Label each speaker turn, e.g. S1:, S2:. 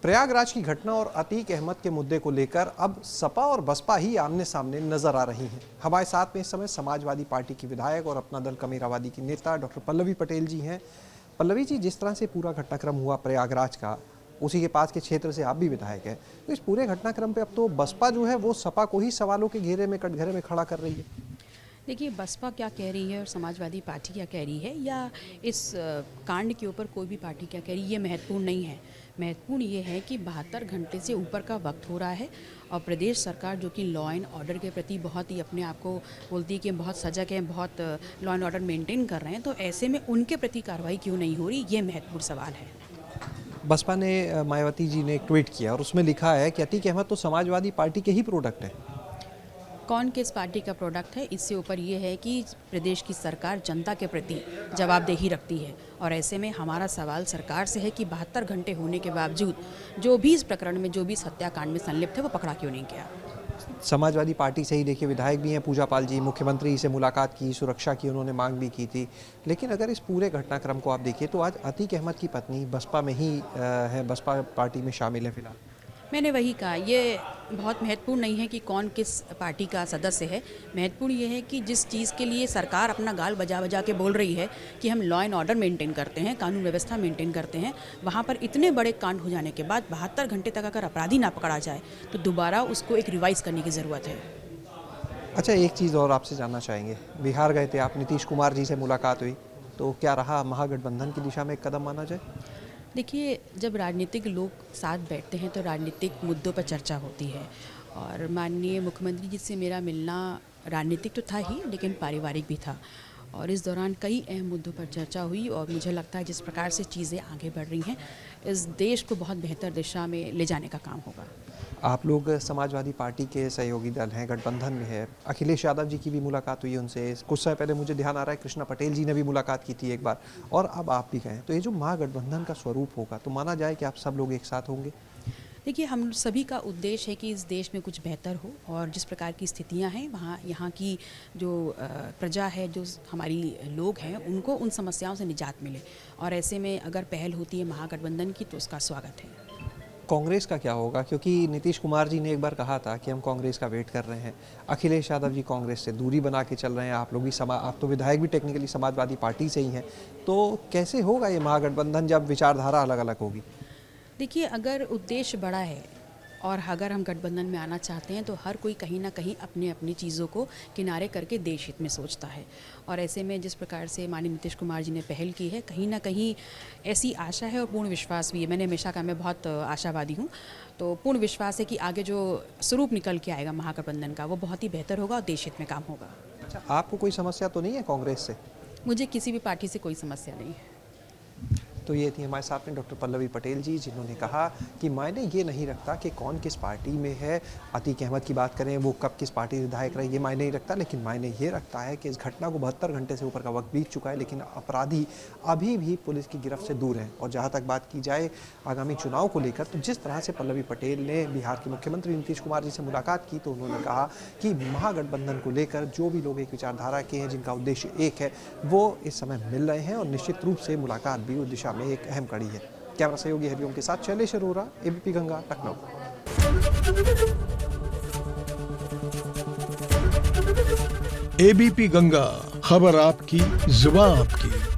S1: प्रयागराज की घटना और अतीक अहमद के मुद्दे को लेकर अब सपा और बसपा ही आमने सामने नजर आ रही हैं। हमारे साथ में इस समय समाजवादी पार्टी की विधायक और अपना दल कमेरावादी की नेता डॉक्टर पल्लवी पटेल जी हैं। पल्लवी जी, जिस तरह से पूरा घटनाक्रम हुआ प्रयागराज का, उसी के पास के क्षेत्र से आप भी विधायक हैं, तो इस पूरे घटनाक्रम पे अब तो बसपा जो है वो सपा को ही सवालों के घेरे में कटघरे में खड़ा कर रही है।
S2: देखिए, बसपा क्या कह रही है और समाजवादी पार्टी क्या कह रही है या इस कांड के ऊपर कोई भी पार्टी क्या कह रही है, ये महत्वपूर्ण नहीं है। महत्वपूर्ण ये है कि 72 घंटे से ऊपर का वक्त हो रहा है और प्रदेश सरकार जो कि लॉ एंड ऑर्डर के प्रति बहुत ही अपने आप को बोलती है कि हम बहुत सजग हैं, बहुत लॉ एंड ऑर्डर मेंटेन कर रहे हैं, तो ऐसे में उनके प्रति कार्रवाई क्यों नहीं हो रही, ये महत्वपूर्ण सवाल है।
S1: बसपा ने, मायावती जी ने एक ट्वीट किया और उसमें लिखा है कि अतीक अहमद तो समाजवादी पार्टी के ही प्रोडक्ट है।
S2: कौन किस पार्टी का प्रोडक्ट है, इससे ऊपर ये है कि प्रदेश की सरकार जनता के प्रति जवाबदेही रखती है और ऐसे में हमारा सवाल सरकार से है कि 72 घंटे होने के बावजूद जो भी इस प्रकरण में, जो भी इस हत्याकांड में संलिप्त है, वो पकड़ा क्यों नहीं गया।
S1: समाजवादी पार्टी से ही देखिए विधायक भी हैं पूजा पाल जी, मुख्यमंत्री से मुलाकात की, सुरक्षा की उन्होंने मांग भी की थी। लेकिन अगर इस पूरे घटनाक्रम को आप देखिए तो आज अतीक अहमद की पत्नी बसपा में ही है, बसपा पार्टी में शामिल है फिलहाल।
S2: मैंने वही कहा, ये बहुत महत्वपूर्ण नहीं है कि कौन किस पार्टी का सदस्य है। महत्वपूर्ण ये है कि जिस चीज़ के लिए सरकार अपना गाल बजा बजा के बोल रही है कि हम लॉ एंड ऑर्डर मेंटेन करते हैं, कानून व्यवस्था मेंटेन करते हैं, वहाँ पर इतने बड़े कांड हो जाने के बाद 72 घंटे तक अगर अपराधी ना पकड़ा जाए तो दोबारा उसको एक रिवाइज करने की ज़रूरत है।
S1: अच्छा, एक चीज़ और आपसे जानना चाहेंगे, बिहार गए थे आप, नीतीश कुमार जी से मुलाकात हुई, तो क्या रहा, महागठबंधन की दिशा में एक कदम माना जाए?
S2: देखिए, जब राजनीतिक लोग साथ बैठते हैं तो राजनीतिक मुद्दों पर चर्चा होती है और माननीय मुख्यमंत्री जी से मेरा मिलना राजनीतिक तो था ही, लेकिन पारिवारिक भी था और इस दौरान कई अहम मुद्दों पर चर्चा हुई और मुझे लगता है जिस प्रकार से चीज़ें आगे बढ़ रही हैं, इस देश को बहुत बेहतर दिशा में ले जाने का काम होगा।
S1: आप लोग समाजवादी पार्टी के सहयोगी दल हैं, गठबंधन में है। अखिलेश यादव जी की भी मुलाकात हुई उनसे, कुछ समय पहले मुझे ध्यान आ रहा है कृष्णा पटेल जी ने भी मुलाकात की थी एक बार, और अब आप भी गए। तो ये जो महागठबंधन का स्वरूप होगा तो माना जाए कि आप सब लोग एक साथ होंगे?
S2: देखिए, हम सभी का उद्देश्य है कि इस देश में कुछ बेहतर हो और जिस प्रकार की स्थितियां हैं वहाँ यहाँ की जो प्रजा है, जो हमारी लोग हैं, उनको उन समस्याओं से निजात मिले और ऐसे में अगर पहल होती है महागठबंधन की तो उसका स्वागत है।
S1: कांग्रेस का क्या होगा, क्योंकि नीतीश कुमार जी ने एक बार कहा था कि हम कांग्रेस का वेट कर रहे हैं, अखिलेश यादव जी कांग्रेस से दूरी बना के चल रहे हैं, आप लोग भी आप तो विधायक भी टेक्निकली समाजवादी पार्टी से ही हैं, तो कैसे होगा ये महागठबंधन जब विचारधारा अलग अलग होगी?
S2: देखिए, अगर उद्देश्य बड़ा है और अगर हम गठबंधन में आना चाहते हैं तो हर कोई कहीं ना कहीं अपनी अपनी चीज़ों को किनारे करके देश हित में सोचता है और ऐसे में जिस प्रकार से माननीय नीतीश कुमार जी ने पहल की है, कहीं ना कहीं ऐसी आशा है और पूर्ण विश्वास भी है। मैंने हमेशा कहा मैं बहुत आशावादी हूँ, तो पूर्ण विश्वास है कि आगे जो स्वरूप निकल के आएगा महागठबंधन का वो बहुत ही बेहतर होगा और देश हित में काम होगा।
S1: अच्छा, आपको कोई समस्या तो नहीं है कांग्रेस से?
S2: मुझे किसी भी पार्टी से कोई समस्या नहीं है।
S1: तो ये थी हमारे साथ में डॉक्टर पल्लवी पटेल जी, जिन्होंने कहा कि मायने ये नहीं रखता कि कौन किस पार्टी में है। अतीक अहमद की बात करें, वो कब किस पार्टी विधायक रहे, ये मायने नहीं रखता, लेकिन मायने ये रखता है कि इस घटना को 72 घंटे से ऊपर का वक्त बीत चुका है, लेकिन अपराधी अभी भी पुलिस की गिरफ्त से दूर हैं। और जहाँ तक बात की जाए आगामी चुनाव को लेकर, तो जिस तरह से पल्लवी पटेल ने बिहार के मुख्यमंत्री नीतीश कुमार जी से मुलाकात की, तो उन्होंने कहा कि महागठबंधन को लेकर जो भी लोग एक विचारधारा के हैं, जिनका उद्देश्य एक है, वो इस समय मिल रहे हैं और निश्चित रूप से मुलाकात भी उस दिशा में एक अहम कड़ी है। कैमरा सहयोगी हरिओम के साथ शैलेश अरोरा, एबीपी गंगा, लखनऊ।
S3: एबीपी गंगा, खबर आपकी, जुबान आपकी।